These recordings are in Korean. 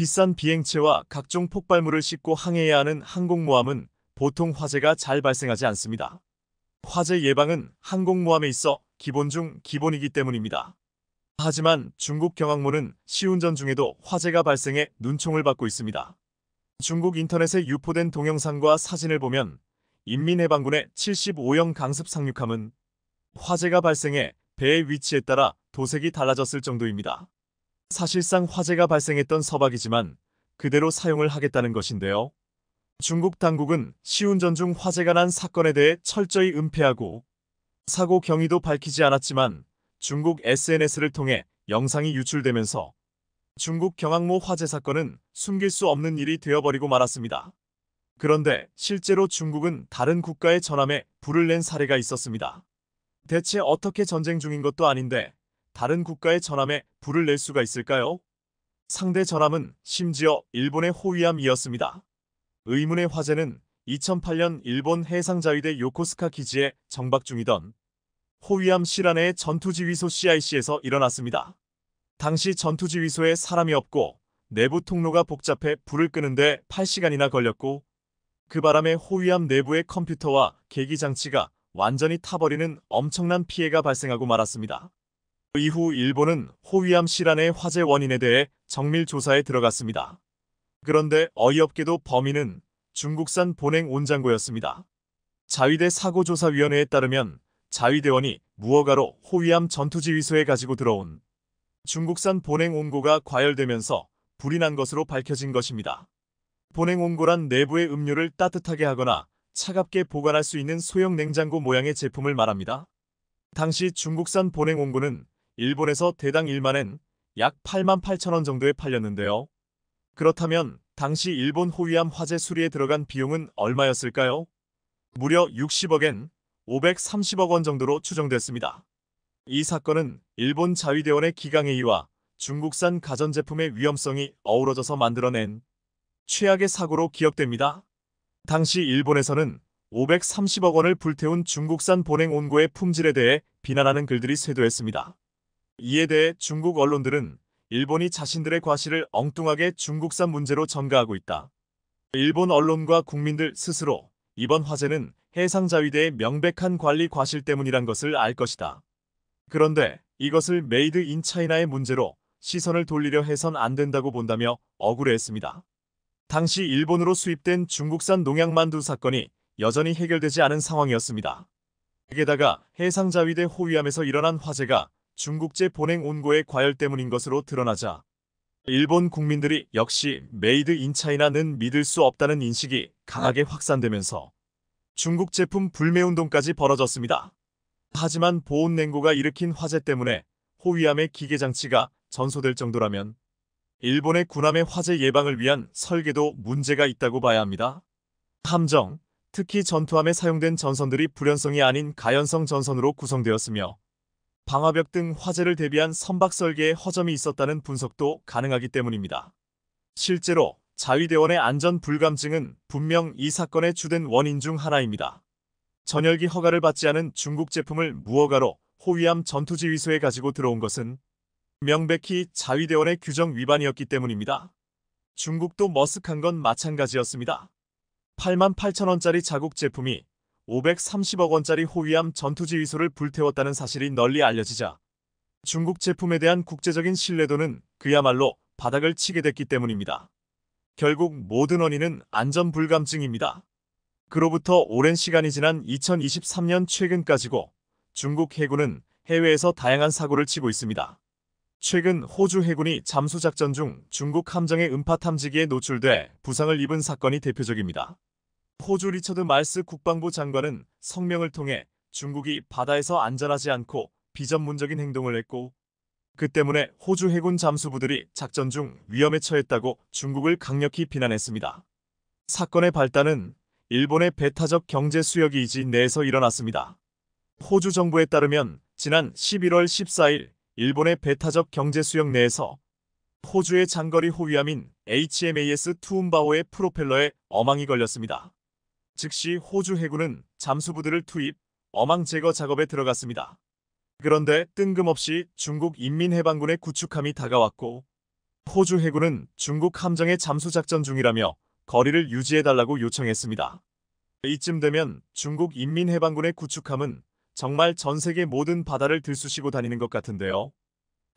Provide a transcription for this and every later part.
비싼 비행체와 각종 폭발물을 싣고 항해해야 하는 항공모함은 보통 화재가 잘 발생하지 않습니다. 화재 예방은 항공모함에 있어 기본 중 기본이기 때문입니다. 하지만 중국 경항모는 시운전 중에도 화재가 발생해 눈총을 받고 있습니다. 중국 인터넷에 유포된 동영상과 사진을 보면 인민해방군의 75형 강습 상륙함은 화재가 발생해 배의 위치에 따라 도색이 달라졌을 정도입니다. 사실상 화재가 발생했던 서박이지만 그대로 사용을 하겠다는 것인데요. 중국 당국은 시운전 중 화재가 난 사건에 대해 철저히 은폐하고 사고 경위도 밝히지 않았지만 중국 SNS를 통해 영상이 유출되면서 중국 경항모 화재 사건은 숨길 수 없는 일이 되어버리고 말았습니다. 그런데 실제로 중국은 다른 국가의 전함에 불을 낸 사례가 있었습니다. 대체 어떻게 전쟁 중인 것도 아닌데 다른 국가의 전함에 불을 낼 수가 있을까요? 상대 전함은 심지어 일본의 호위함이었습니다. 의문의 화재는 2008년 일본 해상자위대 요코스카 기지에 정박 중이던 호위함 시라네의 전투지휘소 CIC에서 일어났습니다. 당시 전투지휘소에 사람이 없고 내부 통로가 복잡해 불을 끄는데 8시간이나 걸렸고 그 바람에 호위함 내부의 컴퓨터와 계기장치가 완전히 타버리는 엄청난 피해가 발생하고 말았습니다. 이후 일본은 호위함 시라네의 화재 원인에 대해 정밀 조사에 들어갔습니다. 그런데 어이없게도 범인은 중국산 보냉 온장고였습니다. 자위대 사고조사위원회에 따르면 자위대원이 무허가로 호위함 전투지휘소에 가지고 들어온 중국산 보냉 온고가 과열되면서 불이 난 것으로 밝혀진 것입니다. 보냉 온고란 내부의 음료를 따뜻하게 하거나 차갑게 보관할 수 있는 소형 냉장고 모양의 제품을 말합니다. 당시 중국산 보냉 온고는 일본에서 대당 1만엔 약 88,000원 정도에 팔렸는데요. 그렇다면 당시 일본 호위함 화재 수리에 들어간 비용은 얼마였을까요? 무려 60억엔 530억 원 정도로 추정됐습니다. 이 사건은 일본 자위대원의 기강회의와 중국산 가전제품의 위험성이 어우러져서 만들어낸 최악의 사고로 기억됩니다. 당시 일본에서는 530억 원을 불태운 중국산 보냉 온고의 품질에 대해 비난하는 글들이 쇄도했습니다. 이에 대해 중국 언론들은 일본이 자신들의 과실을 엉뚱하게 중국산 문제로 전가하고 있다. 일본 언론과 국민들 스스로 이번 화재는 해상자위대의 명백한 관리 과실 때문이란 것을 알 것이다. 그런데 이것을 메이드 인 차이나의 문제로 시선을 돌리려 해선 안 된다고 본다며 억울해했습니다. 당시 일본으로 수입된 중국산 농약만두 사건이 여전히 해결되지 않은 상황이었습니다. 게다가 해상자위대 호위함에서 일어난 화재가 중국제 보냉 온고의 과열 때문인 것으로 드러나자 일본 국민들이 역시 메이드 인 차이나는 믿을 수 없다는 인식이 강하게 확산되면서 중국 제품 불매운동까지 벌어졌습니다. 하지만 보온 냉고가 일으킨 화재 때문에 호위함의 기계장치가 전소될 정도라면 일본의 군함의 화재 예방을 위한 설계도 문제가 있다고 봐야 합니다. 함정, 특히 전투함에 사용된 전선들이 불연성이 아닌 가연성 전선으로 구성되었으며 방화벽 등 화재를 대비한 선박 설계에 허점이 있었다는 분석도 가능하기 때문입니다. 실제로 자위대원의 안전 불감증은 분명 이 사건의 주된 원인 중 하나입니다. 전열기 허가를 받지 않은 중국 제품을 무허가로 호위함 전투지휘소에 가지고 들어온 것은 명백히 자위대원의 규정 위반이었기 때문입니다. 중국도 머쓱한 건 마찬가지였습니다. 88,000원짜리 자국 제품이 530억 원짜리 호위함 전투지휘소를 불태웠다는 사실이 널리 알려지자 중국 제품에 대한 국제적인 신뢰도는 그야말로 바닥을 치게 됐기 때문입니다. 결국 모든 원인은 안전 불감증입니다. 그로부터 오랜 시간이 지난 2023년 최근까지고 중국 해군은 해외에서 다양한 사고를 치고 있습니다. 최근 호주 해군이 잠수작전 중 중국 함정의 음파 탐지기에 노출돼 부상을 입은 사건이 대표적입니다. 호주 리처드 말스 국방부 장관은 성명을 통해 중국이 바다에서 안전하지 않고 비전문적인 행동을 했고 그 때문에 호주 해군 잠수부들이 작전 중 위험에 처했다고 중국을 강력히 비난했습니다. 사건의 발단은 일본의 배타적 경제 수역이지 내에서 일어났습니다. 호주 정부에 따르면 지난 11월 14일 일본의 배타적 경제 수역 내에서 호주의 장거리 호위함인 HMAS 투움바오의 프로펠러에 어망이 걸렸습니다. 즉시 호주 해군은 잠수부들을 투입, 어망 제거 작업에 들어갔습니다. 그런데 뜬금없이 중국 인민해방군의 구축함이 다가왔고 호주 해군은 중국 함정의 잠수 작전 중이라며 거리를 유지해달라고 요청했습니다. 이쯤 되면 중국 인민해방군의 구축함은 정말 전 세계 모든 바다를 들쑤시고 다니는 것 같은데요.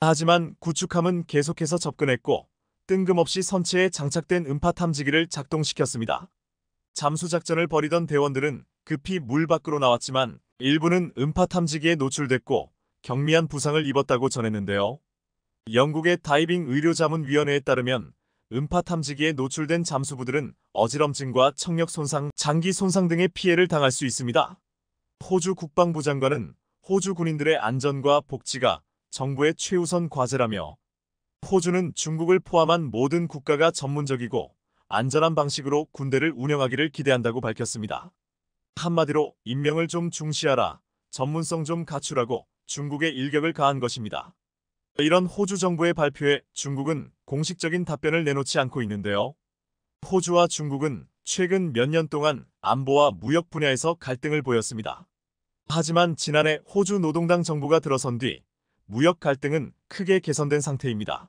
하지만 구축함은 계속해서 접근했고 뜬금없이 선체에 장착된 음파 탐지기를 작동시켰습니다. 잠수 작전을 벌이던 대원들은 급히 물 밖으로 나왔지만 일부는 음파 탐지기에 노출됐고 경미한 부상을 입었다고 전했는데요. 영국의 다이빙 의료자문위원회에 따르면 음파 탐지기에 노출된 잠수부들은 어지럼증과 청력 손상, 장기 손상 등의 피해를 당할 수 있습니다. 호주 국방부 장관은 호주 군인들의 안전과 복지가 정부의 최우선 과제라며 호주는 중국을 포함한 모든 국가가 전문적이고 안전한 방식으로 군대를 운영하기를 기대한다고 밝혔습니다. 한마디로 인명을 좀 중시하라, 전문성 좀 갖추라고 중국에 일격을 가한 것입니다. 이런 호주 정부의 발표에 중국은 공식적인 답변을 내놓지 않고 있는데요. 호주와 중국은 최근 몇 년 동안 안보와 무역 분야에서 갈등을 보였습니다. 하지만 지난해 호주 노동당 정부가 들어선 뒤 무역 갈등은 크게 개선된 상태입니다.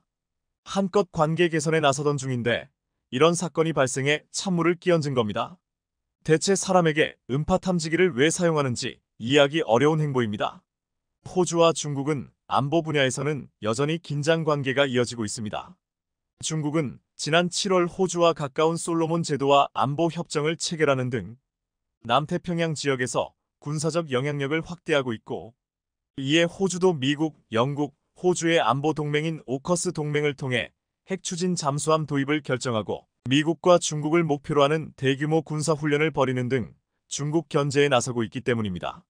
한껏 관계 개선에 나서던 중인데 이런 사건이 발생해 찬물을 끼얹은 겁니다. 대체 사람에게 음파 탐지기를 왜 사용하는지 이해하기 어려운 행보입니다. 호주와 중국은 안보 분야에서는 여전히 긴장 관계가 이어지고 있습니다. 중국은 지난 7월 호주와 가까운 솔로몬 제도와 안보 협정을 체결하는 등 남태평양 지역에서 군사적 영향력을 확대하고 있고 이에 호주도 미국, 영국, 호주의 안보 동맹인 오커스 동맹을 통해 핵추진 잠수함 도입을 결정하고 미국과 중국을 목표로 하는 대규모 군사훈련을 벌이는 등 중국 견제에 나서고 있기 때문입니다.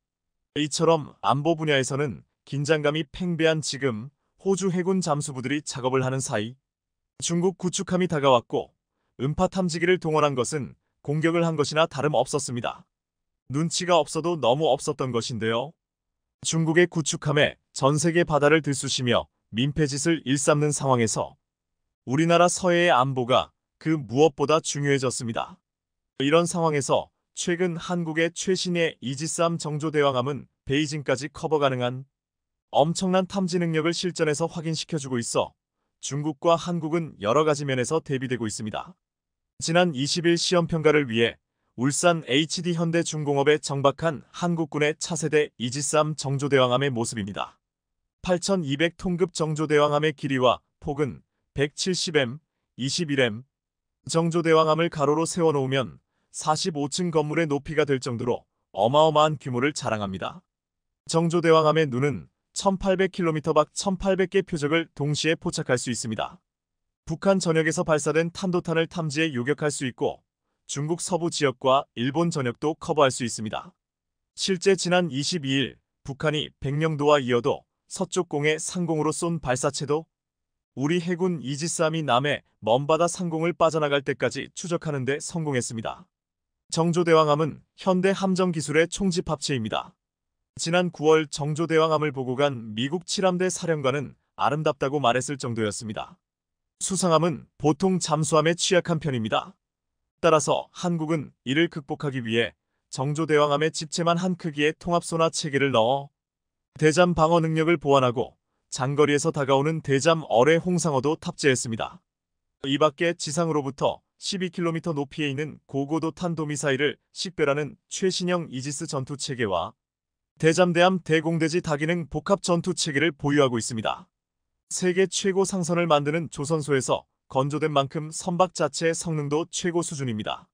이처럼 안보 분야에서는 긴장감이 팽배한 지금 호주 해군 잠수부들이 작업을 하는 사이 중국 구축함이 다가왔고 음파 탐지기를 동원한 것은 공격을 한 것이나 다름없었습니다. 눈치가 없어도 너무 없었던 것인데요. 중국의 구축함에 전 세계 바다를 들쑤시며 민폐짓을 일삼는 상황에서 우리나라 서해의 안보가 그 무엇보다 중요해졌습니다. 이런 상황에서 최근 한국의 최신의 이지스함 정조대왕함은 베이징까지 커버 가능한 엄청난 탐지 능력을 실전에서 확인시켜주고 있어 중국과 한국은 여러 가지 면에서 대비되고 있습니다. 지난 20일 시험평가를 위해 울산 HD 현대중공업에 정박한 한국군의 차세대 이지스함 정조대왕함의 모습입니다. 8200톤급 정조대왕함의 길이와 폭은 170m, 21m. 정조대왕함을 가로로 세워놓으면 45층 건물의 높이가 될 정도로 어마어마한 규모를 자랑합니다. 정조대왕함의 눈은 1800km 밖 1800개 표적을 동시에 포착할 수 있습니다. 북한 전역에서 발사된 탄도탄을 탐지해 요격할 수 있고 중국 서부 지역과 일본 전역도 커버할 수 있습니다. 실제 지난 22일 북한이 백령도와 이어도 서쪽공에 상공으로 쏜 발사체도 우리 해군 이지스함이 남해 먼바다 상공을 빠져나갈 때까지 추적하는 데 성공했습니다. 정조대왕함은 현대 함정 기술의 총집 합체입니다. 지난 9월 정조대왕함을 보고 간 미국 7함대 사령관은 아름답다고 말했을 정도였습니다. 수상함은 보통 잠수함에 취약한 편입니다. 따라서 한국은 이를 극복하기 위해 정조대왕함에 집채만 한 크기의 통합소나 체계를 넣어 대잠 방어 능력을 보완하고 장거리에서 다가오는 대잠 어뢰 홍상어도 탑재했습니다. 이 밖에 지상으로부터 12km 높이에 있는 고고도 탄도미사일을 식별하는 최신형 이지스 전투체계와 대잠대함 대공대지 다기능 복합 전투체계를 보유하고 있습니다. 세계 최고 상선을 만드는 조선소에서 건조된 만큼 선박 자체의 성능도 최고 수준입니다.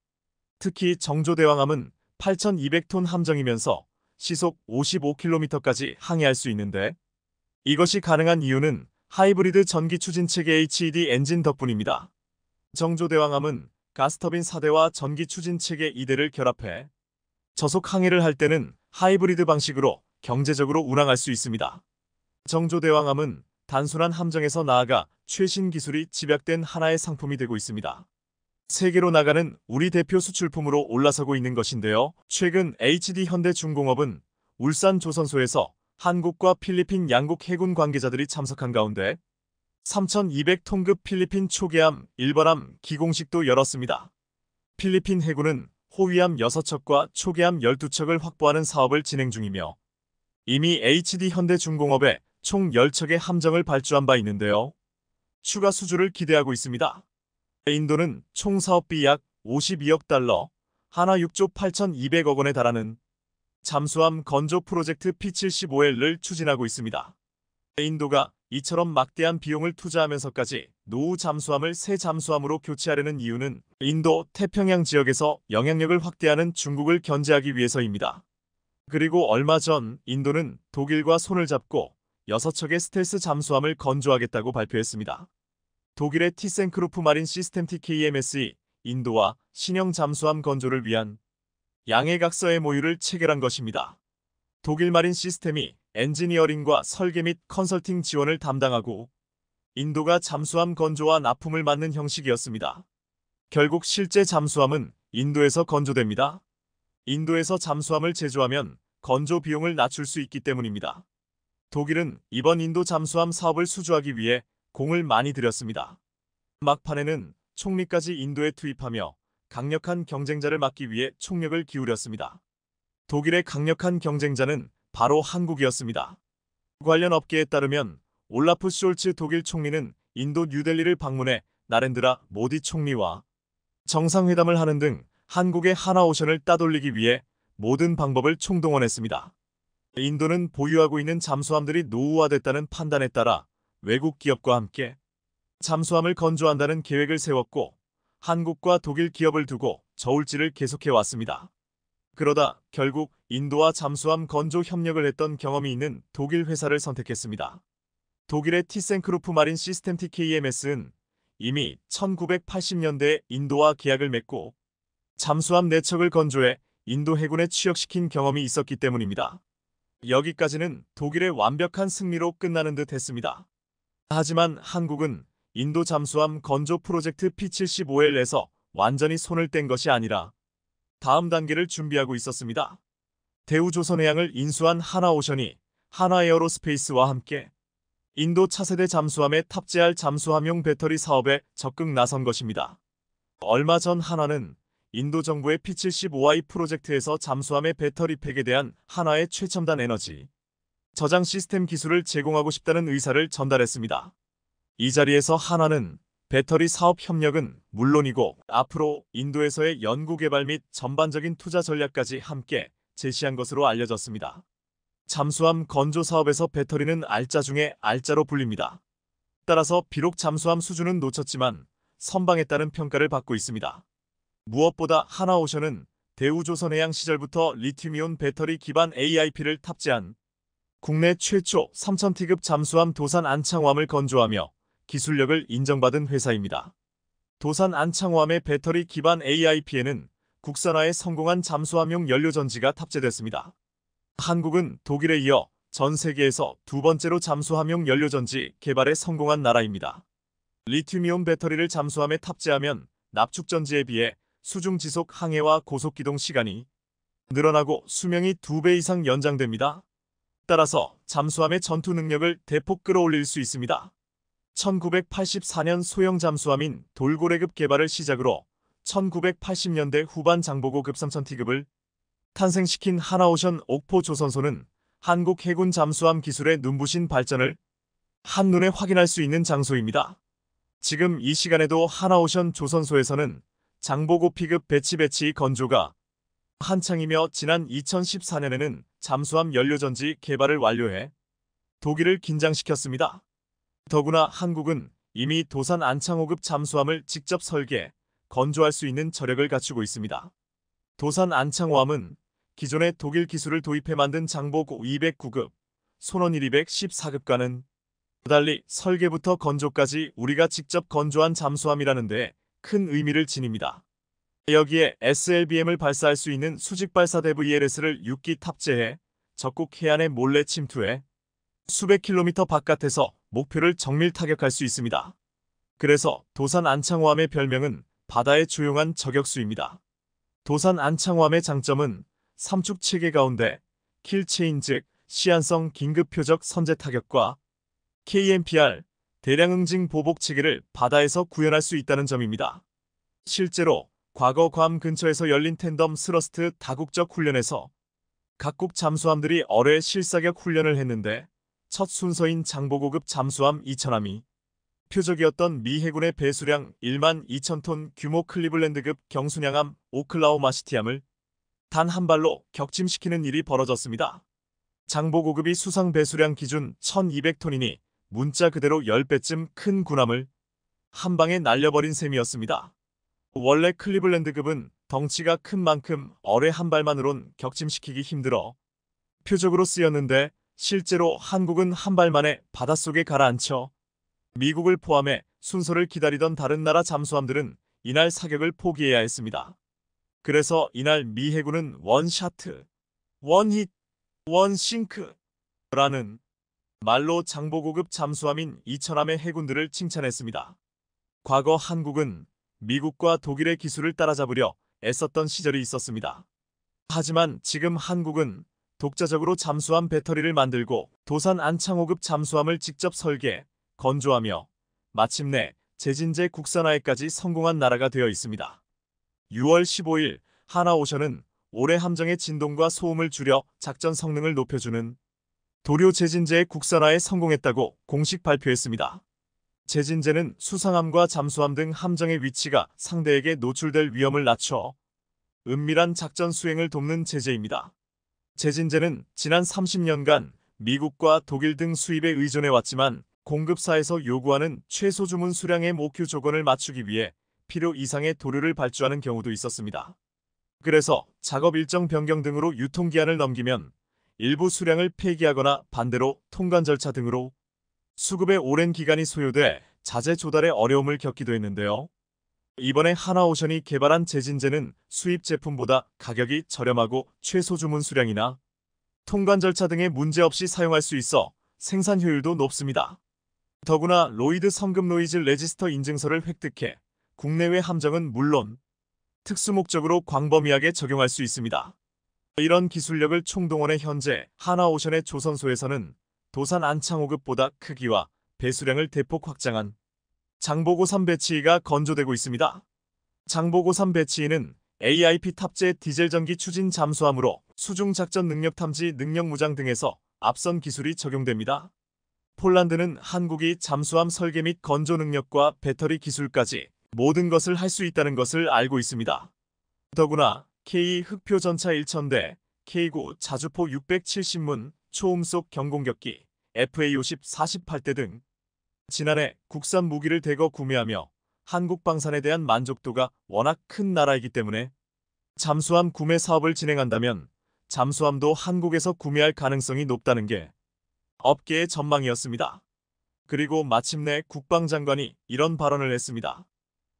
특히 정조대왕함은 8200톤 함정이면서 시속 55km까지 항해할 수 있는데 이것이 가능한 이유는 하이브리드 전기 추진체계 HED 엔진 덕분입니다. 정조대왕함은 가스터빈 4대와 전기 추진체계 2대를 결합해 저속 항해를 할 때는 하이브리드 방식으로 경제적으로 운항할 수 있습니다. 정조대왕함은 단순한 함정에서 나아가 최신 기술이 집약된 하나의 상품이 되고 있습니다. 세계로 나가는 우리 대표 수출품으로 올라서고 있는 것인데요. 최근 HD 현대중공업은 울산 조선소에서 한국과 필리핀 양국 해군 관계자들이 참석한 가운데 3200톤급 필리핀 초계함 일벌함 기공식도 열었습니다. 필리핀 해군은 호위함 6척과 초계함 12척을 확보하는 사업을 진행 중이며 이미 HD 현대중공업에 총 10척의 함정을 발주한 바 있는데요. 추가 수주를 기대하고 있습니다. 인도는 총 사업비 약 52억 달러, 하나 6조 8,200억 원에 달하는 잠수함 건조 프로젝트 P-75L을 추진하고 있습니다. 인도가 이처럼 막대한 비용을 투자하면서까지 노후 잠수함을 새 잠수함으로 교체하려는 이유는 인도 태평양 지역에서 영향력을 확대하는 중국을 견제하기 위해서입니다. 그리고 얼마 전 인도는 독일과 손을 잡고 6척의 스텔스 잠수함을 건조하겠다고 발표했습니다. 독일의 티센크루프 마린 시스템 TKMS이 인도와 신형 잠수함 건조를 위한 양해각서 MOU를 체결한 것입니다. 독일 마린 시스템이 엔지니어링과 설계 및 컨설팅 지원을 담당하고 인도가 잠수함 건조와 납품을 맡는 형식이었습니다. 결국 실제 잠수함은 인도에서 건조됩니다. 인도에서 잠수함을 제조하면 건조 비용을 낮출 수 있기 때문입니다. 독일은 이번 인도 잠수함 사업을 수주하기 위해 공을 많이 들였습니다. 막판에는 총리까지 인도에 투입하며 강력한 경쟁자를 막기 위해 총력을 기울였습니다. 독일의 강력한 경쟁자는 바로 한국이었습니다. 관련 업계에 따르면 올라프 숄츠 독일 총리는 인도 뉴델리를 방문해 나렌드라 모디 총리와 정상회담을 하는 등 한국의 하나오션을 따돌리기 위해 모든 방법을 총동원했습니다. 인도는 보유하고 있는 잠수함들이 노후화됐다는 판단에 따라 외국 기업과 함께 잠수함을 건조한다는 계획을 세웠고 한국과 독일 기업을 두고 저울질을 계속해왔습니다. 그러다 결국 인도와 잠수함 건조 협력을 했던 경험이 있는 독일 회사를 선택했습니다. 독일의 티센크루프 마린 시스템 TKMS는 이미 1980년대에 인도와 계약을 맺고 잠수함 4척을 건조해 인도 해군에 취역시킨 경험이 있었기 때문입니다. 여기까지는 독일의 완벽한 승리로 끝나는 듯 했습니다. 하지만 한국은 인도 잠수함 건조 프로젝트 P-75L에서 완전히 손을 뗀 것이 아니라 다음 단계를 준비하고 있었습니다. 대우조선해양을 인수한 하나오션이 하나에어로스페이스와 함께 인도 차세대 잠수함에 탑재할 잠수함용 배터리 사업에 적극 나선 것입니다. 얼마 전 한화는 인도 정부의 P-75I 프로젝트에서 잠수함의 배터리 팩에 대한 한화의 최첨단 에너지 저장 시스템 기술을 제공하고 싶다는 의사를 전달했습니다. 이 자리에서 한화는 배터리 사업 협력은 물론이고 앞으로 인도에서의 연구개발 및 전반적인 투자 전략까지 함께 제시한 것으로 알려졌습니다. 잠수함 건조 사업에서 배터리는 알짜 중에 알짜로 불립니다. 따라서 비록 잠수함 수주는 놓쳤지만 선방에 따른 평가를 받고 있습니다. 무엇보다 하나오션은 대우조선해양 시절부터 리튬이온 배터리 기반 AIP를 탑재한 국내 최초 3000T급 잠수함 도산 안창호함을 건조하며 기술력을 인정받은 회사입니다. 도산 안창호함의 배터리 기반 AIP에는 국산화에 성공한 잠수함용 연료전지가 탑재됐습니다. 한국은 독일에 이어 전 세계에서 두 번째로 잠수함용 연료전지 개발에 성공한 나라입니다. 리튬이온 배터리를 잠수함에 탑재하면 납축전지에 비해 수중 지속 항해와 고속기동 시간이 늘어나고 수명이 2배 이상 연장됩니다. 따라서 잠수함의 전투 능력을 대폭 끌어올릴 수 있습니다. 1984년 소형 잠수함인 돌고래급 개발을 시작으로 1980년대 후반 장보고급 3000T급을 탄생시킨 하나오션 옥포조선소는 한국 해군 잠수함 기술의 눈부신 발전을 한눈에 확인할 수 있는 장소입니다. 지금 이 시간에도 하나오션 조선소에서는 장보고 P급 배치 건조가 한창이며 지난 2014년에는 잠수함 연료전지 개발을 완료해 독일을 긴장시켰습니다. 더구나 한국은 이미 도산 안창호급 잠수함을 직접 설계, 건조할 수 있는 저력을 갖추고 있습니다. 도산 안창호함은 기존의 독일 기술을 도입해 만든 장보고 209급, 손원 1214급과는 달리 설계부터 건조까지 우리가 직접 건조한 잠수함이라는 데 큰 의미를 지닙니다. 여기에 SLBM을 발사할 수 있는 수직발사대부 ELS를 6기 탑재해 적국 해안에 몰래 침투해 수백 킬로미터 바깥에서 목표를 정밀 타격할 수 있습니다. 그래서 도산 안창호함의 별명은 바다의 조용한 저격수입니다. 도산 안창호함의 장점은 삼축 체계 가운데 킬체인 즉 시한성 긴급 표적 선제 타격과 KMPR 대량 응징 보복 체계를 바다에서 구현할 수 있다는 점입니다. 실제로 과거 괌 근처에서 열린 텐덤 스러스트 다국적 훈련에서 각국 잠수함들이 어뢰 실사격 훈련을 했는데 첫 순서인 장보고급 잠수함 2000함이 표적이었던 미 해군의 배수량 1만 2천 톤 규모 클리블랜드급 경순양함 오클라호마 시티함을 단 한 발로 격침시키는 일이 벌어졌습니다. 장보고급이 수상 배수량 기준 1200톤이니 문자 그대로 10배쯤 큰 군함을 한 방에 날려버린 셈이었습니다. 원래 클리블랜드급은 덩치가 큰 만큼 어뢰 한 발만으론 격침시키기 힘들어 표적으로 쓰였는데 실제로 한국은 한 발 만에 바닷속에 가라앉혀 미국을 포함해 순서를 기다리던 다른 나라 잠수함들은 이날 사격을 포기해야 했습니다. 그래서 이날 미 해군은 원샤트, 원힛, 원싱크라는 말로 장보고급 잠수함인 이천함의 해군들을 칭찬했습니다. 과거 한국은 미국과 독일의 기술을 따라잡으려 애썼던 시절이 있었습니다. 하지만 지금 한국은 독자적으로 잠수함 배터리를 만들고 도산 안창호급 잠수함을 직접 설계, 건조하며 마침내 제진제 국산화에까지 성공한 나라가 되어 있습니다. 6월 15일 하나오션은 올해 함정의 진동과 소음을 줄여 작전 성능을 높여주는 도료 제진제의 국산화에 성공했다고 공식 발표했습니다. 제진제는 수상함과 잠수함 등 함정의 위치가 상대에게 노출될 위험을 낮춰 은밀한 작전 수행을 돕는 제재입니다. 제진제는 지난 30년간 미국과 독일 등 수입에 의존해왔지만 공급사에서 요구하는 최소 주문 수량의 목표 조건을 맞추기 위해 필요 이상의 도료를 발주하는 경우도 있었습니다. 그래서 작업 일정 변경 등으로 유통기한을 넘기면 일부 수량을 폐기하거나 반대로 통관 절차 등으로 수급에 오랜 기간이 소요돼 자재 조달에 어려움을 겪기도 했는데요. 이번에 하나오션이 개발한 제진제는 수입 제품보다 가격이 저렴하고 최소 주문 수량이나 통관 절차 등에 문제없이 사용할 수 있어 생산 효율도 높습니다. 더구나 로이드 성급 노이즈 레지스터 인증서를 획득해 국내외 함정은 물론 특수 목적으로 광범위하게 적용할 수 있습니다. 이런 기술력을 총동원해 현재 하나오션의 조선소에서는 도산 안창호급보다 크기와 배수량을 대폭 확장한 장보고 3 배치기가 건조되고 있습니다. 장보고 3 배치기는 AIP 탑재 디젤 전기 추진 잠수함으로 수중 작전 능력 탐지 능력 무장 등에서 앞선 기술이 적용됩니다. 폴란드는 한국이 잠수함 설계 및 건조 능력과 배터리 기술까지 모든 것을 할 수 있다는 것을 알고 있습니다. 더구나 K 흑표 전차 1000대, K9 자주포 670문, 초음속 경공격기, FA50 48대 등 지난해 국산 무기를 대거 구매하며 한국 방산에 대한 만족도가 워낙 큰 나라이기 때문에 잠수함 구매 사업을 진행한다면 잠수함도 한국에서 구매할 가능성이 높다는 게 업계의 전망이었습니다. 그리고 마침내 국방장관이 이런 발언을 했습니다.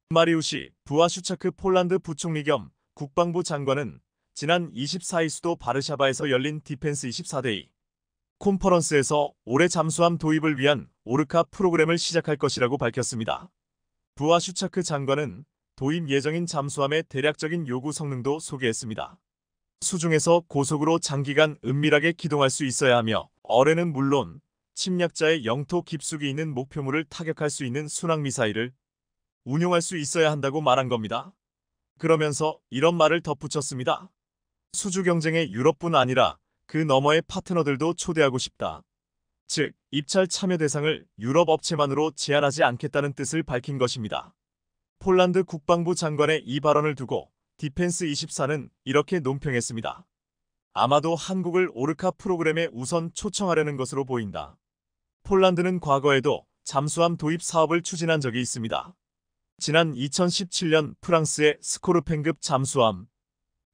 마리우시 부아슈차크 폴란드 부총리 겸 국방부 장관은 지난 24일 수도 바르샤바에서 열린 디펜스 24데이 콘퍼런스에서 올해 잠수함 도입을 위한 오르카 프로그램을 시작할 것이라고 밝혔습니다. 부아슈차크 장관은 도입 예정인 잠수함의 대략적인 요구 성능도 소개했습니다. 수중에서 고속으로 장기간 은밀하게 기동할 수 있어야 하며 어뢰는 물론 침략자의 영토 깊숙이 있는 목표물을 타격할 수 있는 순항미사일을 운용할 수 있어야 한다고 말한 겁니다. 그러면서 이런 말을 덧붙였습니다. 수주 경쟁의 유럽뿐 아니라 그 너머의 파트너들도 초대하고 싶다. 즉, 입찰 참여 대상을 유럽 업체만으로 제한하지 않겠다는 뜻을 밝힌 것입니다. 폴란드 국방부 장관의 이 발언을 두고 디펜스 24는 이렇게 논평했습니다. 아마도 한국을 오르카 프로그램에 우선 초청하려는 것으로 보인다. 폴란드는 과거에도 잠수함 도입 사업을 추진한 적이 있습니다. 지난 2017년 프랑스의 스코르펜급 잠수함,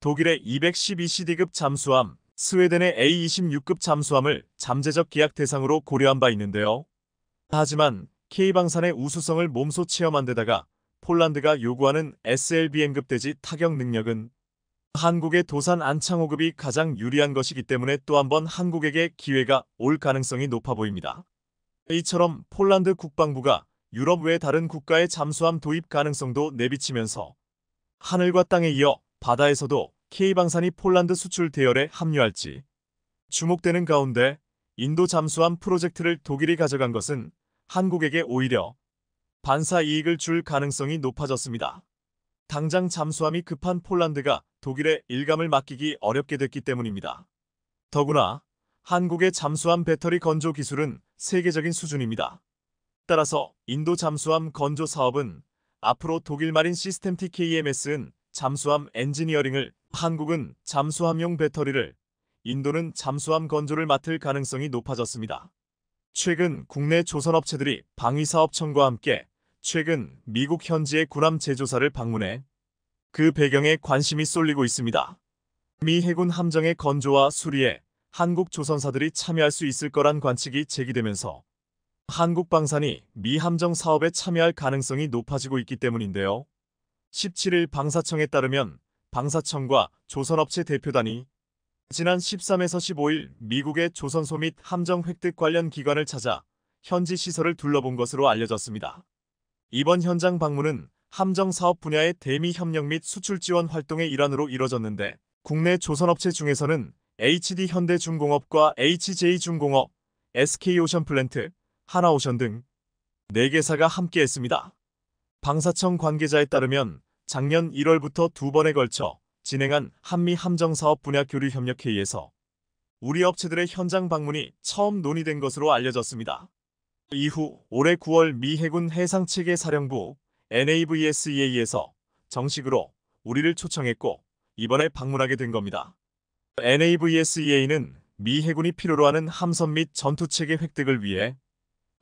독일의 212CD급 잠수함, 스웨덴의 A26급 잠수함을 잠재적 계약 대상으로 고려한 바 있는데요. 하지만 K방산의 우수성을 몸소 체험한 데다가 폴란드가 요구하는 SLBM급 대지 타격 능력은 한국의 도산 안창호급이 가장 유리한 것이기 때문에 또 한 번 한국에게 기회가 올 가능성이 높아 보입니다. 이처럼 폴란드 국방부가 유럽 외 다른 국가의 잠수함 도입 가능성도 내비치면서 하늘과 땅에 이어 바다에서도 K방산이 폴란드 수출 대열에 합류할지 주목되는 가운데 인도 잠수함 프로젝트를 독일이 가져간 것은 한국에게 오히려 반사 이익을 줄 가능성이 높아졌습니다. 당장 잠수함이 급한 폴란드가 독일에 일감을 맡기기 어렵게 됐기 때문입니다. 더구나 한국의 잠수함 배터리 건조 기술은 세계적인 수준입니다. 따라서 인도 잠수함 건조 사업은 앞으로 독일 마린 시스템 TKMS는 잠수함 엔지니어링을, 한국은 잠수함용 배터리를, 인도는 잠수함 건조를 맡을 가능성이 높아졌습니다. 최근 국내 조선업체들이 방위사업청과 함께 최근 미국 현지의 군함 제조사를 방문해 그 배경에 관심이 쏠리고 있습니다. 미 해군 함정의 건조와 수리에 한국 조선사들이 참여할 수 있을 거란 관측이 제기되면서 한국 방산이 미 함정 사업에 참여할 가능성이 높아지고 있기 때문인데요. 17일 방사청에 따르면 방사청과 조선업체 대표단이 지난 13에서 15일 미국의 조선소 및 함정 획득 관련 기관을 찾아 현지 시설을 둘러본 것으로 알려졌습니다. 이번 현장 방문은 함정 사업 분야의 대미 협력 및 수출 지원 활동의 일환으로 이뤄졌는데, 국내 조선업체 중에서는 HD 현대중공업과 HJ중공업, SK오션플랜트, 하나오션 등 4개사가 함께했습니다. 방사청 관계자에 따르면 작년 1월부터 2번에 걸쳐 진행한 한미 함정사업 분야 교류 협력회의에서 우리 업체들의 현장 방문이 처음 논의된 것으로 알려졌습니다. 이후 올해 9월 미 해군 해상체계사령부 NAVSEA에서 정식으로 우리를 초청했고 이번에 방문하게 된 겁니다. NAVSEA는 미 해군이 필요로 하는 함선 및 전투체계 획득을 위해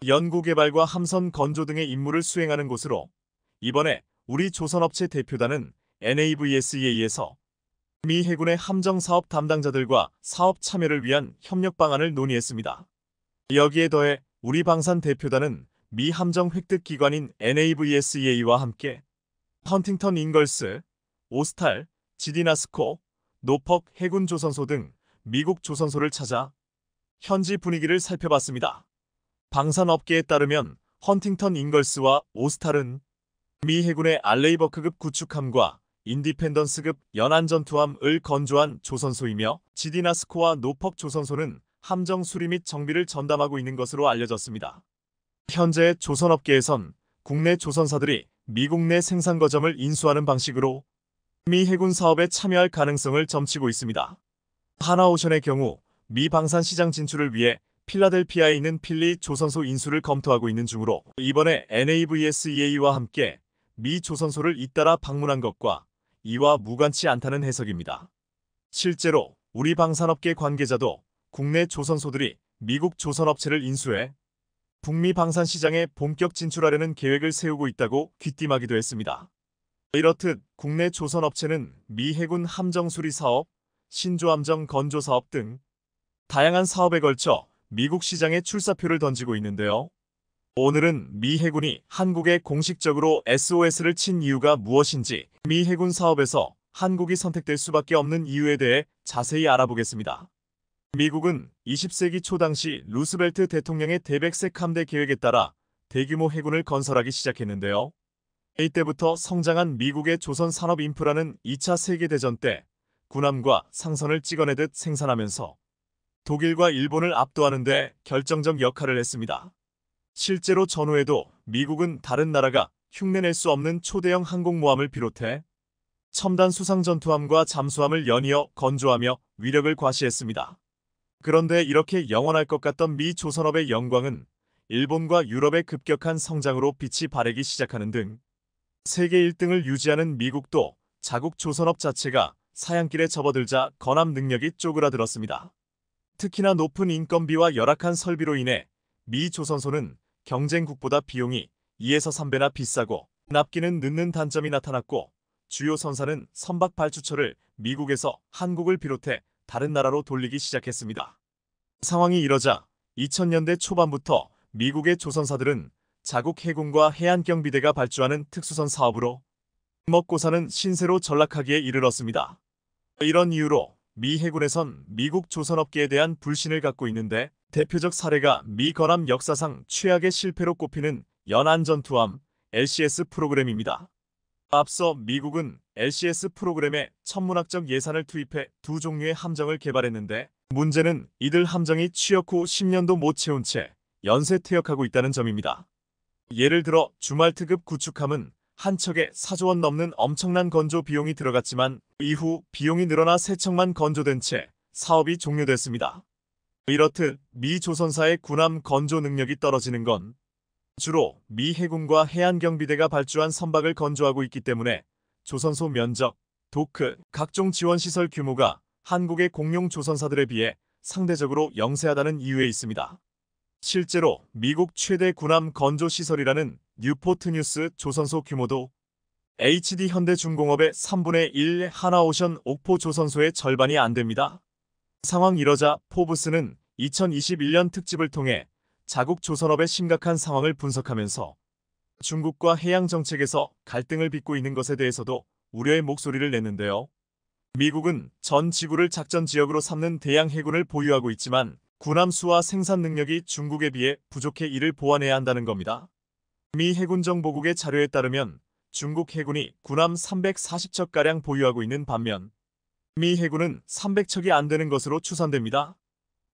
연구개발과 함선 건조 등의 임무를 수행하는 곳으로, 이번에 우리 조선업체 대표단은 NAVSEA에서 미 해군의 함정사업 담당자들과 사업 참여를 위한 협력 방안을 논의했습니다. 여기에 더해 우리 방산 대표단은 미 함정 획득 기관인 NAVSEA와 함께 헌팅턴 잉걸스, 오스탈, 지디나스코, 노퍽 해군 조선소 등 미국 조선소를 찾아 현지 분위기를 살펴봤습니다. 방산업계에 따르면 헌팅턴 잉걸스와 오스탈은 미 해군의 알레이버크급 구축함과 인디펜던스급 연안전투함을 건조한 조선소이며, 지디나스코와 노퍽 조선소는 함정 수리 및 정비를 전담하고 있는 것으로 알려졌습니다. 현재 조선업계에선 국내 조선사들이 미국 내 생산 거점을 인수하는 방식으로 미 해군 사업에 참여할 가능성을 점치고 있습니다. 하나오션의 경우 미 방산 시장 진출을 위해 필라델피아에 있는 필리 조선소 인수를 검토하고 있는 중으로, 이번에 NAVSEA와 함께 미 조선소를 잇따라 방문한 것과 이와 무관치 않다는 해석입니다. 실제로 우리 방산업계 관계자도 국내 조선소들이 미국 조선업체를 인수해 북미 방산 시장에 본격 진출하려는 계획을 세우고 있다고 귀띔하기도 했습니다. 이렇듯 국내 조선업체는 미 해군 함정 수리 사업, 신조함정 건조 사업 등 다양한 사업에 걸쳐 미국 시장에 출사표를 던지고 있는데요. 오늘은 미 해군이 한국에 공식적으로 SOS를 친 이유가 무엇인지, 미 해군 사업에서 한국이 선택될 수밖에 없는 이유에 대해 자세히 알아보겠습니다. 미국은 20세기 초 당시 루스벨트 대통령의 대백색 함대 계획에 따라 대규모 해군을 건설하기 시작했는데요. 이때부터 성장한 미국의 조선 산업 인프라는 2차 세계대전 때 군함과 상선을 찍어내듯 생산하면서 독일과 일본을 압도하는 데 결정적 역할을 했습니다. 실제로 전후에도 미국은 다른 나라가 흉내낼 수 없는 초대형 항공모함을 비롯해 첨단 수상전투함과 잠수함을 연이어 건조하며 위력을 과시했습니다. 그런데 이렇게 영원할 것 같던 미 조선업의 영광은 일본과 유럽의 급격한 성장으로 빛이 바래기 시작하는 등 세계 1등을 유지하는 미국도 자국 조선업 자체가 사양길에 접어들자 건함 능력이 쪼그라들었습니다. 특히나 높은 인건비와 열악한 설비로 인해 미 조선소는 경쟁국보다 비용이 2에서 3배나 비싸고 납기는 늦는 단점이 나타났고, 주요 선사는 선박 발주처를 미국에서 한국을 비롯해 다른 나라로 돌리기 시작했습니다. 상황이 이러자 2000년대 초반부터 미국의 조선사들은 자국 해군과 해안경비대가 발주하는 특수선 사업으로 먹고 사는 신세로 전락하기에 이르렀습니다. 이런 이유로 미 해군에선 미국 조선업계에 대한 불신을 갖고 있는데, 대표적 사례가 미 건함 역사상 최악의 실패로 꼽히는 연안전투함 LCS 프로그램입니다. 앞서 미국은 LCS 프로그램에 천문학적 예산을 투입해 두 종류의 함정을 개발했는데, 문제는 이들 함정이 취역 후 10년도 못 채운 채 연쇄 퇴역하고 있다는 점입니다. 예를 들어 주말트급 구축함은 한 척에 4조 원 넘는 엄청난 건조 비용이 들어갔지만 이후 비용이 늘어나 세 척만 건조된 채 사업이 종료됐습니다. 이렇듯 미 조선사의 군함 건조 능력이 떨어지는 건 주로 미 해군과 해안경비대가 발주한 선박을 건조하고 있기 때문에 조선소 면적, 도크, 각종 지원시설 규모가 한국의 공용 조선사들에 비해 상대적으로 영세하다는 이유에 있습니다. 실제로 미국 최대 군함 건조시설이라는 뉴포트 뉴스 조선소 규모도 HD 현대중공업의 3분의 1 하나오션 옥포 조선소의 절반이 안 됩니다. 상황 이러자 포브스는 2021년 특집을 통해 자국 조선업의 심각한 상황을 분석하면서 중국과 해양 정책에서 갈등을 빚고 있는 것에 대해서도 우려의 목소리를 냈는데요. 미국은 전 지구를 작전 지역으로 삼는 대양 해군을 보유하고 있지만 군함 수와 생산 능력이 중국에 비해 부족해 이를 보완해야 한다는 겁니다. 미 해군정보국의 자료에 따르면 중국 해군이 군함 340척가량 보유하고 있는 반면 미 해군은 300척이 안 되는 것으로 추산됩니다.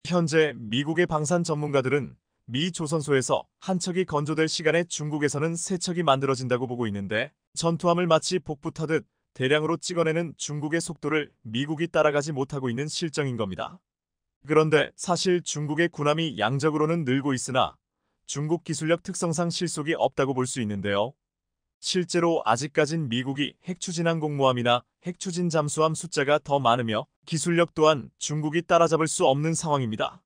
현재 미국의 방산 전문가들은 미 조선소에서 한 척이 건조될 시간에 중국에서는 3척이 만들어진다고 보고 있는데 전투함을 마치 복부 타듯 대량으로 찍어내는 중국의 속도를 미국이 따라가지 못하고 있는 실정인 겁니다. 그런데 사실 중국의 군함이 양적으로는 늘고 있으나 중국 기술력 특성상 실속이 없다고 볼 수 있는데요. 실제로 아직까진 미국이 핵추진 항공모함이나 핵추진 잠수함 숫자가 더 많으며 기술력 또한 중국이 따라잡을 수 없는 상황입니다.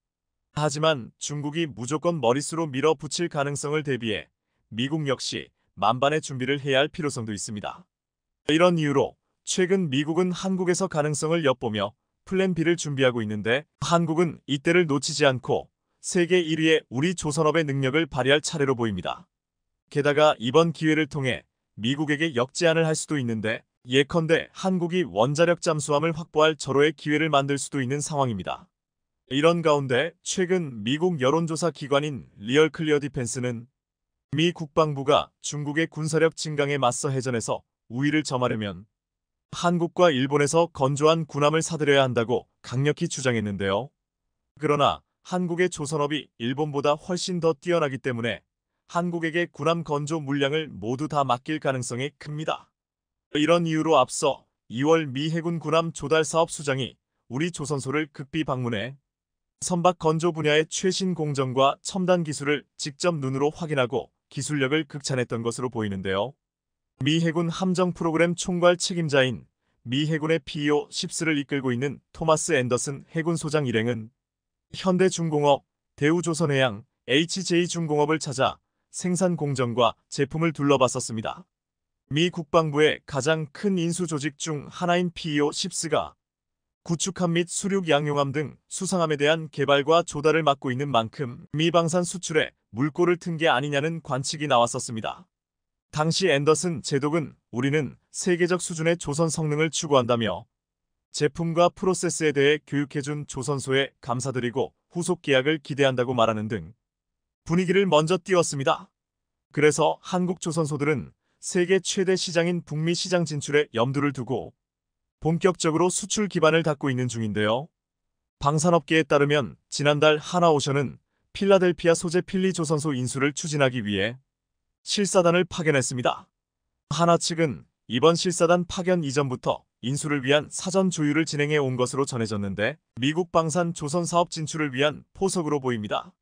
하지만 중국이 무조건 머릿수로 밀어붙일 가능성을 대비해 미국 역시 만반의 준비를 해야 할 필요성도 있습니다. 이런 이유로 최근 미국은 한국에서 가능성을 엿보며 플랜 B를 준비하고 있는데 한국은 이때를 놓치지 않고 세계 1위의 우리 조선업의 능력을 발휘할 차례로 보입니다. 게다가 이번 기회를 통해 미국에게 역제안을 할 수도 있는데 예컨대 한국이 원자력 잠수함을 확보할 절호의 기회를 만들 수도 있는 상황입니다. 이런 가운데 최근 미국 여론조사 기관인 리얼 클리어 디펜스는 미 국방부가 중국의 군사력 증강에 맞서 해전에서 우위를 점하려면 한국과 일본에서 건조한 군함을 사들여야 한다고 강력히 주장했는데요. 그러나 한국의 조선업이 일본보다 훨씬 더 뛰어나기 때문에 한국에게 군함 건조 물량을 모두 다 맡길 가능성이 큽니다. 이런 이유로 앞서 2월 미 해군 군함 조달 사업 수장이 우리 조선소를 극비 방문해 선박 건조 분야의 최신 공정과 첨단 기술을 직접 눈으로 확인하고 기술력을 극찬했던 것으로 보이는데요. 미 해군 함정 프로그램 총괄 책임자인 미 해군의 PEO 10를 이끌고 있는 토마스 앤더슨 해군 소장 일행은 현대중공업, 대우조선해양, HJ중공업을 찾아 생산 공정과 제품을 둘러봤었습니다. 미 국방부의 가장 큰 인수 조직 중 하나인 PEO 10가 구축함 및 수륙 양용함 등 수상함에 대한 개발과 조달을 맡고 있는 만큼 미 방산 수출에 물꼬를 튼 게 아니냐는 관측이 나왔었습니다. 당시 앤더슨 제독은 우리는 세계적 수준의 조선 성능을 추구한다며 제품과 프로세스에 대해 교육해준 조선소에 감사드리고 후속 계약을 기대한다고 말하는 등 분위기를 먼저 띄웠습니다. 그래서 한국 조선소들은 세계 최대 시장인 북미 시장 진출에 염두를 두고 본격적으로 수출 기반을 닦고 있는 중인데요. 방산업계에 따르면 지난달 하나오션은 필라델피아 소재 필리 조선소 인수를 추진하기 위해 실사단을 파견했습니다. 하나 측은 이번 실사단 파견 이전부터 인수를 위한 사전 조율을 진행해 온 것으로 전해졌는데 미국 방산 조선 사업 진출을 위한 포석으로 보입니다.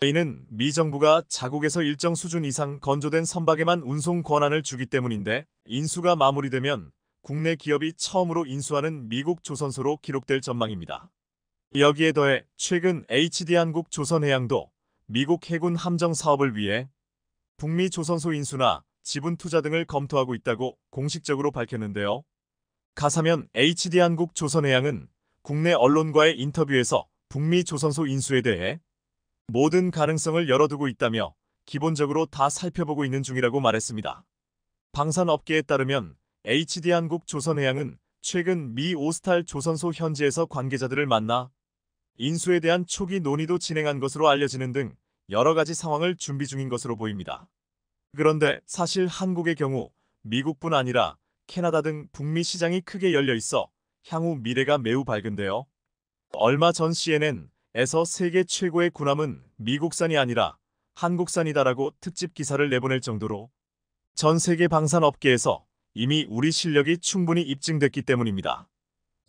이는 미 정부가 자국에서 일정 수준 이상 건조된 선박에만 운송 권한을 주기 때문인데 인수가 마무리되면 국내 기업이 처음으로 인수하는 미국 조선소로 기록될 전망입니다. 여기에 더해 최근 HD한국 조선해양도 미국 해군 함정 사업을 위해 북미 조선소 인수나 지분 투자 등을 검토하고 있다고 공식적으로 밝혔는데요. 가사면 HD한국 조선해양은 국내 언론과의 인터뷰에서 북미 조선소 인수에 대해 모든 가능성을 열어두고 있다며 기본적으로 다 살펴보고 있는 중이라고 말했습니다. 방산업계에 따르면 HD한국 조선해양은 최근 미 오스탈 조선소 현지에서 관계자들을 만나 인수에 대한 초기 논의도 진행한 것으로 알려지는 등 여러 가지 상황을 준비 중인 것으로 보입니다. 그런데 사실 한국의 경우 미국뿐 아니라 캐나다 등 북미 시장이 크게 열려 있어 향후 미래가 매우 밝은데요. 얼마 전 CNN에서 세계 최고의 군함은 미국산이 아니라 한국산이다라고 특집 기사를 내보낼 정도로 전 세계 방산업계에서 이미 우리 실력이 충분히 입증됐기 때문입니다.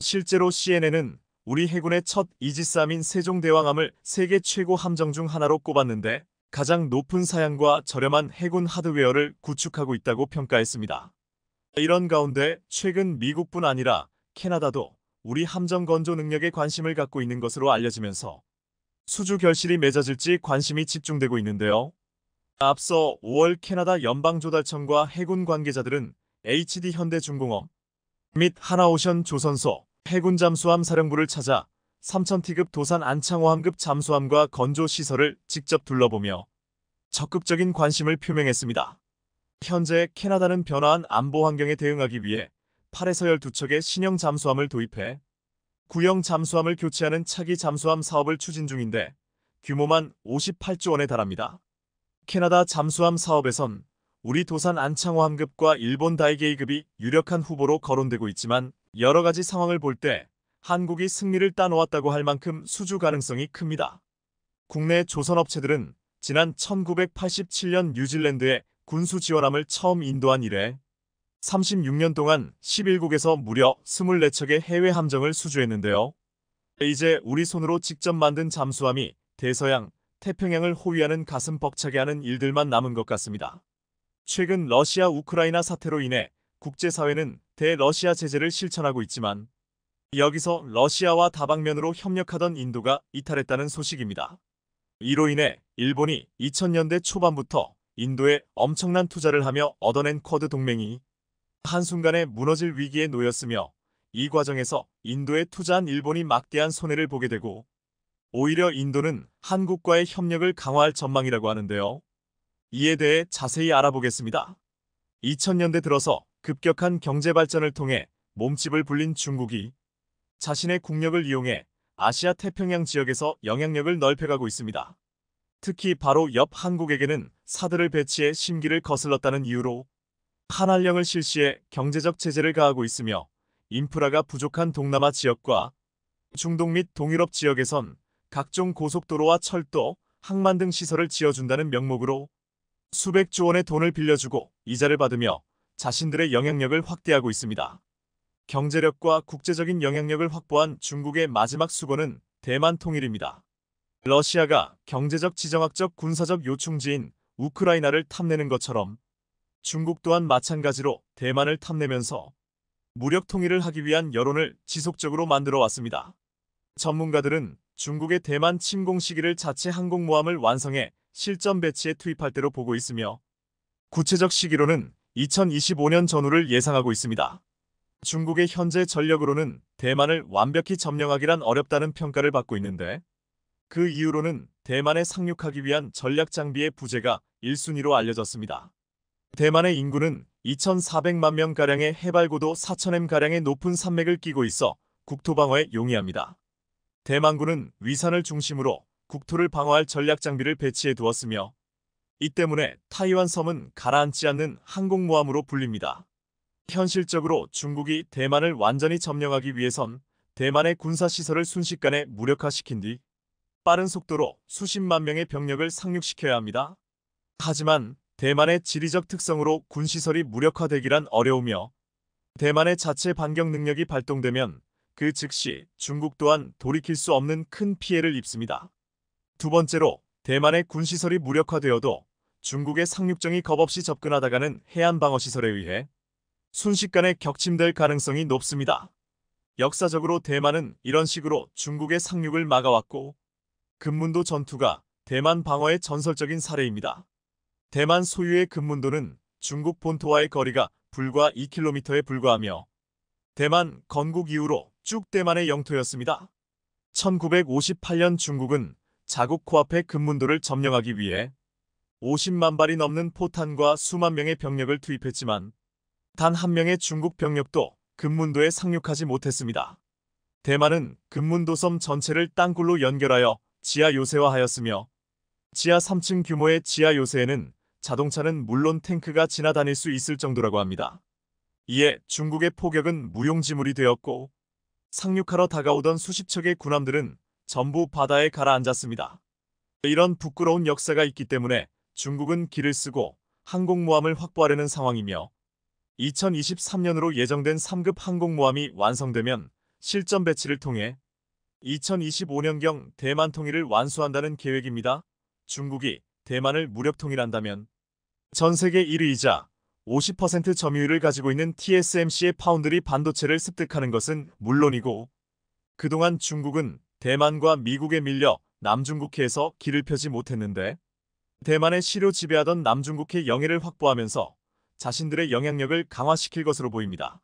실제로 CNN은 우리 해군의 첫 이지스함인 세종대왕함을 세계 최고 함정 중 하나로 꼽았는데 가장 높은 사양과 저렴한 해군 하드웨어를 구축하고 있다고 평가했습니다. 이런 가운데 최근 미국뿐 아니라 캐나다도 우리 함정 건조 능력에 관심을 갖고 있는 것으로 알려지면서 수주 결실이 맺어질지 관심이 집중되고 있는데요. 앞서 5월 캐나다 연방조달청과 해군 관계자들은 HD 현대중공업 및 하나오션 조선소 해군 잠수함 사령부를 찾아 3000T급 도산 안창호함급 잠수함과 건조 시설을 직접 둘러보며 적극적인 관심을 표명했습니다. 현재 캐나다는 변화한 안보 환경에 대응하기 위해 8에서 12척의 신형 잠수함을 도입해 구형 잠수함을 교체하는 차기 잠수함 사업을 추진 중인데 규모만 58조 원에 달합니다. 캐나다 잠수함 사업에선 우리 도산 안창호함급과 일본 다이게이급이 유력한 후보로 거론되고 있지만 여러 가지 상황을 볼 때 한국이 승리를 따놓았다고 할 만큼 수주 가능성이 큽니다. 국내 조선업체들은 지난 1987년 뉴질랜드에 군수 지원함을 처음 인도한 이래 36년 동안 11국에서 무려 24척의 해외 함정을 수주했는데요. 이제 우리 손으로 직접 만든 잠수함이 대서양, 태평양을 호위하는 가슴 벅차게 하는 일들만 남은 것 같습니다. 최근 러시아 우크라이나 사태로 인해 국제사회는 대러시아 제재를 실천하고 있지만 여기서 러시아와 다방면으로 협력하던 인도가 이탈했다는 소식입니다. 이로 인해 일본이 2000년대 초반부터 인도에 엄청난 투자를 하며 얻어낸 쿼드 동맹이 한순간에 무너질 위기에 놓였으며 이 과정에서 인도에 투자한 일본이 막대한 손해를 보게 되고 오히려 인도는 한국과의 협력을 강화할 전망이라고 하는데요. 이에 대해 자세히 알아보겠습니다. 2000년대 들어서 급격한 경제 발전을 통해 몸집을 불린 중국이 자신의 국력을 이용해 아시아 태평양 지역에서 영향력을 넓혀가고 있습니다. 특히 바로 옆 한국에게는 사드를 배치해 심기를 거슬렀다는 이유로 한한령을 실시해 경제적 제재를 가하고 있으며 인프라가 부족한 동남아 지역과 중동 및 동유럽 지역에선 각종 고속도로와 철도, 항만 등 시설을 지어준다는 명목으로 수백조 원의 돈을 빌려주고 이자를 받으며 자신들의 영향력을 확대하고 있습니다. 경제력과 국제적인 영향력을 확보한 중국의 마지막 수고는 대만 통일입니다. 러시아가 경제적, 지정학적, 군사적 요충지인 우크라이나를 탐내는 것처럼 중국 또한 마찬가지로 대만을 탐내면서 무력 통일을 하기 위한 여론을 지속적으로 만들어 왔습니다. 전문가들은 중국의 대만 침공 시기를 자체 항공모함을 완성해 실전 배치에 투입할 때로 보고 있으며 구체적 시기로는 2025년 전후를 예상하고 있습니다. 중국의 현재 전력으로는 대만을 완벽히 점령하기란 어렵다는 평가를 받고 있는데 그 이유로는 대만에 상륙하기 위한 전략 장비의 부재가 1순위로 알려졌습니다. 대만의 인구는 2,400만 명가량의 해발고도 4,000m가량의 높은 산맥을 끼고 있어 국토 방어에 용이합니다. 대만군은 위산을 중심으로 국토를 방어할 전략 장비를 배치해 두었으며 이 때문에 타이완 섬은 가라앉지 않는 항공모함으로 불립니다. 현실적으로 중국이 대만을 완전히 점령하기 위해선 대만의 군사시설을 순식간에 무력화시킨 뒤 빠른 속도로 수십만 명의 병력을 상륙시켜야 합니다. 하지만 대만의 지리적 특성으로 군시설이 무력화되기란 어려우며 대만의 자체 반격 능력이 발동되면 그 즉시 중국 또한 돌이킬 수 없는 큰 피해를 입습니다. 두 번째로 대만의 군시설이 무력화되어도 중국의 상륙정이 겁없이 접근하다가는 해안 방어시설에 의해 순식간에 격침될 가능성이 높습니다. 역사적으로 대만은 이런 식으로 중국의 상륙을 막아왔고 금문도 전투가 대만 방어의 전설적인 사례입니다. 대만 소유의 금문도는 중국 본토와의 거리가 불과 2km에 불과하며 대만 건국 이후로 쭉 대만의 영토였습니다. 1958년 중국은 자국 코앞의 금문도를 점령하기 위해 50만 발이 넘는 포탄과 수만 명의 병력을 투입했지만 단 한 명의 중국 병력도 금문도에 상륙하지 못했습니다. 대만은 금문도섬 전체를 땅굴로 연결하여 지하 요새화하였으며 지하 3층 규모의 지하 요새에는 자동차는 물론 탱크가 지나다닐 수 있을 정도라고 합니다. 이에 중국의 포격은 무용지물이 되었고 상륙하러 다가오던 수십 척의 군함들은 전부 바다에 가라앉았습니다. 이런 부끄러운 역사가 있기 때문에 중국은 기를 쓰고 항공모함을 확보하려는 상황이며 2023년으로 예정된 3급 항공모함이 완성되면 실전 배치를 통해 2025년경 대만 통일을 완수한다는 계획입니다. 중국이 대만을 무력 통일한다면 전 세계 1위이자 50% 점유율을 가지고 있는 TSMC의 파운드리 반도체를 습득하는 것은 물론이고, 그동안 중국은 대만과 미국에 밀려 남중국해에서 길을 펴지 못했는데, 대만의 시로 지배하던 남중국해 영해를 확보하면서 자신들의 영향력을 강화시킬 것으로 보입니다.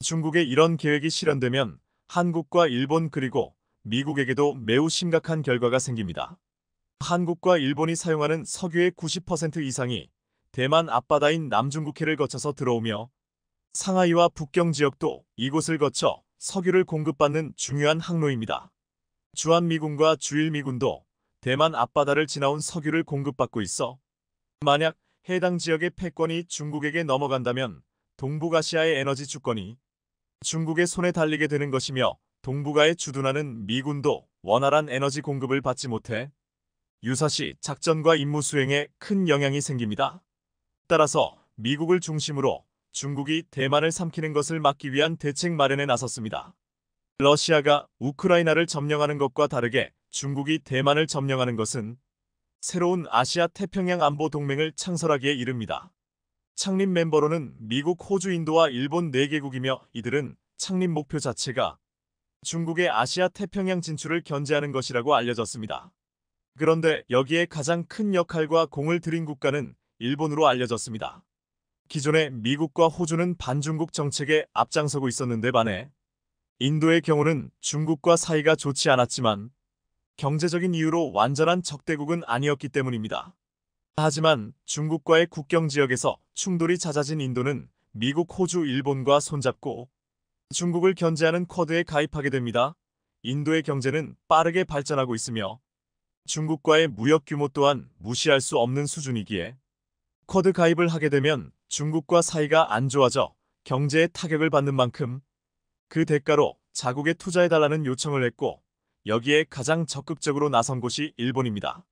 중국의 이런 계획이 실현되면 한국과 일본 그리고 미국에게도 매우 심각한 결과가 생깁니다. 한국과 일본이 사용하는 석유의 90% 이상이 대만 앞바다인 남중국해를 거쳐서 들어오며, 상하이와 북경 지역도 이곳을 거쳐 석유를 공급받는 중요한 항로입니다. 주한미군과 주일미군도 대만 앞바다를 지나온 석유를 공급받고 있어 만약 해당 지역의 패권이 중국에게 넘어간다면 동북아시아의 에너지 주권이 중국의 손에 달리게 되는 것이며, 동북아에 주둔하는 미군도 원활한 에너지 공급을 받지 못해 유사시 작전과 임무 수행에 큰 영향이 생깁니다. 따라서 미국을 중심으로 중국이 대만을 삼키는 것을 막기 위한 대책 마련에 나섰습니다. 러시아가 우크라이나를 점령하는 것과 다르게 중국이 대만을 점령하는 것은 새로운 아시아 태평양 안보 동맹을 창설하기에 이릅니다. 창립 멤버로는 미국, 호주, 인도와 일본 4개국이며, 이들은 창립 목표 자체가 중국의 아시아 태평양 진출을 견제하는 것이라고 알려졌습니다. 그런데 여기에 가장 큰 역할과 공을 들인 국가는 일본으로 알려졌습니다. 기존의 미국과 호주는 반중국 정책에 앞장서고 있었는데 반해 인도의 경우는 중국과 사이가 좋지 않았지만 경제적인 이유로 완전한 적대국은 아니었기 때문입니다. 하지만 중국과의 국경 지역에서 충돌이 잦아진 인도는 미국, 호주, 일본과 손잡고 중국을 견제하는 쿼드에 가입하게 됩니다. 인도의 경제는 빠르게 발전하고 있으며 중국과의 무역 규모 또한 무시할 수 없는 수준이기에 쿼드 가입을 하게 되면 중국과 사이가 안 좋아져 경제에 타격을 받는 만큼 그 대가로 자국에 투자해달라는 요청을 했고, 여기에 가장 적극적으로 나선 곳이 일본입니다.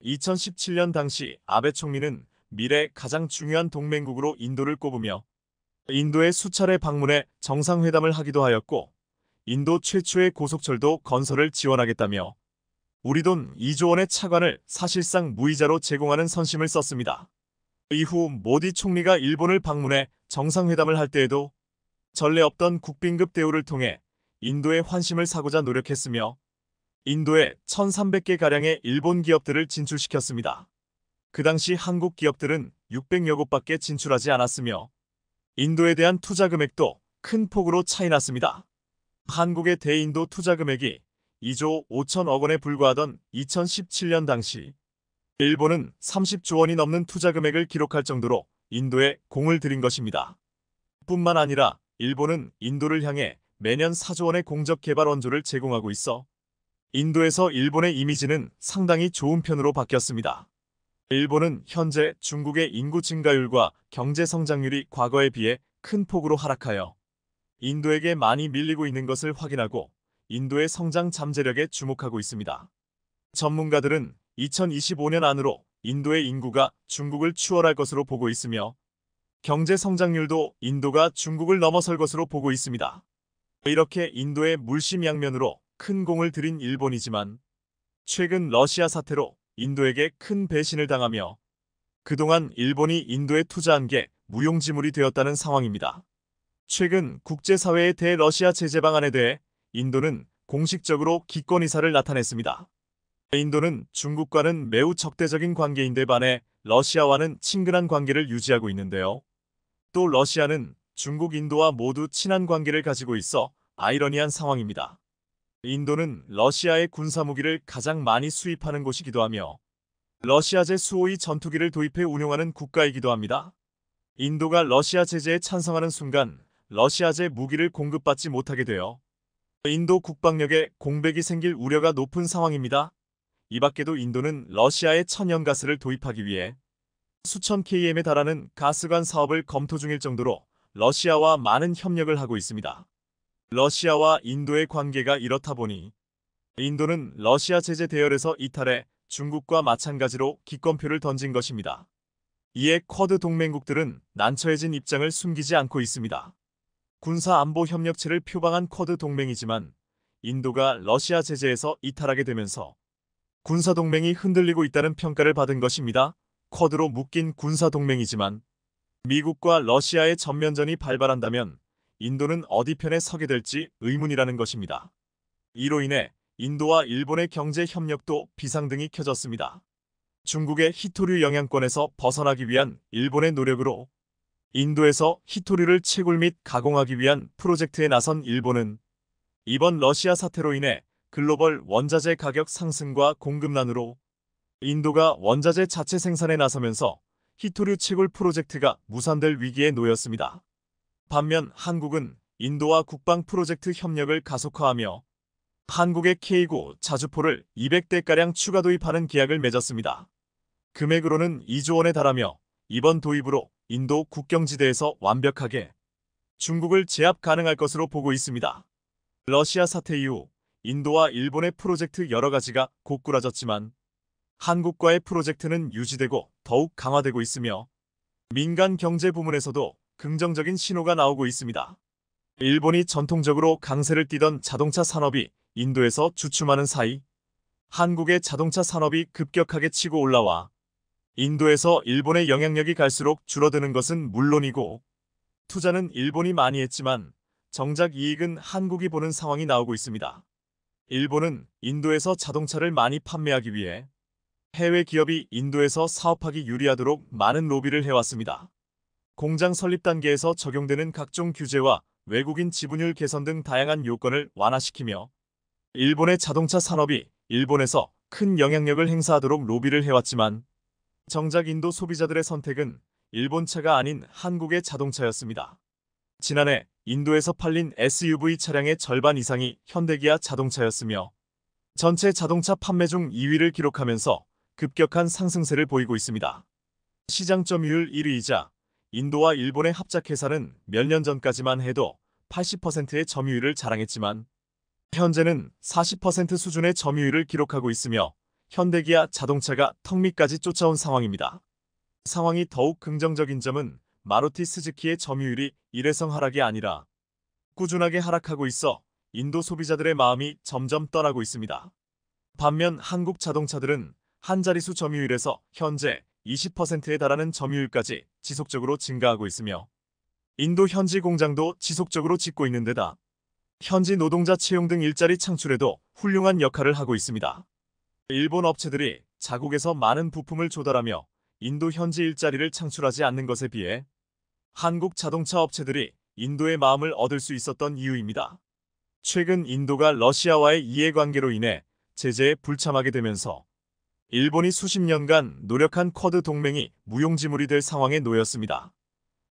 2017년 당시 아베 총리는 미래 가장 중요한 동맹국으로 인도를 꼽으며 인도에 수차례 방문해 정상회담을 하기도 하였고, 인도 최초의 고속철도 건설을 지원하겠다며 우리 돈 2조 원의 차관을 사실상 무이자로 제공하는 선심을 썼습니다. 이후 모디 총리가 일본을 방문해 정상회담을 할 때에도 전례 없던 국빈급 대우를 통해 인도의 환심을 사고자 노력했으며, 인도에 1,300개가량의 일본 기업들을 진출시켰습니다. 그 당시 한국 기업들은 600여 곳밖에 진출하지 않았으며 인도에 대한 투자 금액도 큰 폭으로 차이 났습니다. 한국의 대인도 투자 금액이 2조 5천억 원에 불과하던 2017년 당시 일본은 30조 원이 넘는 투자 금액을 기록할 정도로 인도에 공을 들인 것입니다. 뿐만 아니라 일본은 인도를 향해 매년 4조 원의 공적 개발 원조를 제공하고 있어 인도에서 일본의 이미지는 상당히 좋은 편으로 바뀌었습니다. 일본은 현재 중국의 인구 증가율과 경제 성장률이 과거에 비해 큰 폭으로 하락하여 인도에게 많이 밀리고 있는 것을 확인하고 인도의 성장 잠재력에 주목하고 있습니다. 전문가들은 2025년 안으로 인도의 인구가 중국을 추월할 것으로 보고 있으며 경제 성장률도 인도가 중국을 넘어설 것으로 보고 있습니다. 이렇게 인도의 물심양면으로 큰 공을 들인 일본이지만 최근 러시아 사태로 인도에게 큰 배신을 당하며 그동안 일본이 인도에 투자한 게 무용지물이 되었다는 상황입니다. 최근 국제사회의 대러시아 제재 방안에 대해 인도는 공식적으로 기권 의사를 나타냈습니다. 인도는 중국과는 매우 적대적인 관계인데 반해 러시아와는 친근한 관계를 유지하고 있는데요. 또 러시아는 중국, 인도와 모두 친한 관계를 가지고 있어 아이러니한 상황입니다. 인도는 러시아의 군사무기를 가장 많이 수입하는 곳이기도 하며 러시아제 수호의 전투기를 도입해 운용하는 국가이기도 합니다. 인도가 러시아 제재에 찬성하는 순간 러시아제 무기를 공급받지 못하게 되어 인도 국방력에 공백이 생길 우려가 높은 상황입니다. 이 밖에도 인도는 러시아의 천연가스를 도입하기 위해 수천 km에 달하는 가스관 사업을 검토 중일 정도로 러시아와 많은 협력을 하고 있습니다. 러시아와 인도의 관계가 이렇다 보니 인도는 러시아 제재 대열에서 이탈해 중국과 마찬가지로 기권표를 던진 것입니다. 이에 쿼드 동맹국들은 난처해진 입장을 숨기지 않고 있습니다. 군사안보 협력체를 표방한 쿼드 동맹이지만 인도가 러시아 제재에서 이탈하게 되면서 군사동맹이 흔들리고 있다는 평가를 받은 것입니다. 쿼드로 묶인 군사동맹이지만 미국과 러시아의 전면전이 발발한다면 인도는 어디 편에 서게 될지 의문이라는 것입니다. 이로 인해 인도와 일본의 경제 협력도 비상등이 켜졌습니다. 중국의 히토류 영향권에서 벗어나기 위한 일본의 노력으로 인도에서 히토류를 채굴 및 가공하기 위한 프로젝트에 나선 일본은 이번 러시아 사태로 인해 글로벌 원자재 가격 상승과 공급난으로 인도가 원자재 자체 생산에 나서면서 히토류 채굴 프로젝트가 무산될 위기에 놓였습니다. 반면 한국은 인도와 국방 프로젝트 협력을 가속화하며 한국의 K9 자주포를 200대가량 추가 도입하는 계약을 맺었습니다. 금액으로는 2조 원에 달하며 이번 도입으로 인도 국경지대에서 완벽하게 중국을 제압 가능할 것으로 보고 있습니다. 러시아 사태 이후 인도와 일본의 프로젝트 여러 가지가 고꾸라졌지만 한국과의 프로젝트는 유지되고 더욱 강화되고 있으며 민간 경제 부문에서도 긍정적인 신호가 나오고 있습니다. 일본이 전통적으로 강세를 띠던 자동차 산업이 인도에서 주춤하는 사이 한국의 자동차 산업이 급격하게 치고 올라와 인도에서 일본의 영향력이 갈수록 줄어드는 것은 물론이고 투자는 일본이 많이 했지만 정작 이익은 한국이 보는 상황이 나오고 있습니다. 일본은 인도에서 자동차를 많이 판매하기 위해 해외 기업이 인도에서 사업하기 유리하도록 많은 로비를 해왔습니다. 공장 설립 단계에서 적용되는 각종 규제와 외국인 지분율 개선 등 다양한 요건을 완화시키며 일본의 자동차 산업이 일본에서 큰 영향력을 행사하도록 로비를 해왔지만 정작 인도 소비자들의 선택은 일본차가 아닌 한국의 자동차였습니다. 지난해 인도에서 팔린 SUV 차량의 절반 이상이 현대기아 자동차였으며 전체 자동차 판매 중 2위를 기록하면서 급격한 상승세를 보이고 있습니다. 시장 점유율 1위이자 인도와 일본의 합작회사는 몇 년 전까지만 해도 80%의 점유율을 자랑했지만 현재는 40% 수준의 점유율을 기록하고 있으며 현대기아 자동차가 턱 밑까지 쫓아온 상황입니다. 상황이 더욱 긍정적인 점은 마루티 스즈키의 점유율이 일회성 하락이 아니라 꾸준하게 하락하고 있어 인도 소비자들의 마음이 점점 떠나고 있습니다. 반면 한국 자동차들은 한 자릿수 점유율에서 현재 20%에 달하는 점유율까지 지속적으로 증가하고 있으며 인도 현지 공장도 지속적으로 짓고 있는 데다 현지 노동자 채용 등 일자리 창출에도 훌륭한 역할을 하고 있습니다. 일본 업체들이 자국에서 많은 부품을 조달하며 인도 현지 일자리를 창출하지 않는 것에 비해 한국 자동차 업체들이 인도의 마음을 얻을 수 있었던 이유입니다. 최근 인도가 러시아와의 이해관계로 인해 제재에 불참하게 되면서 일본이 수십 년간 노력한 쿼드 동맹이 무용지물이 될 상황에 놓였습니다.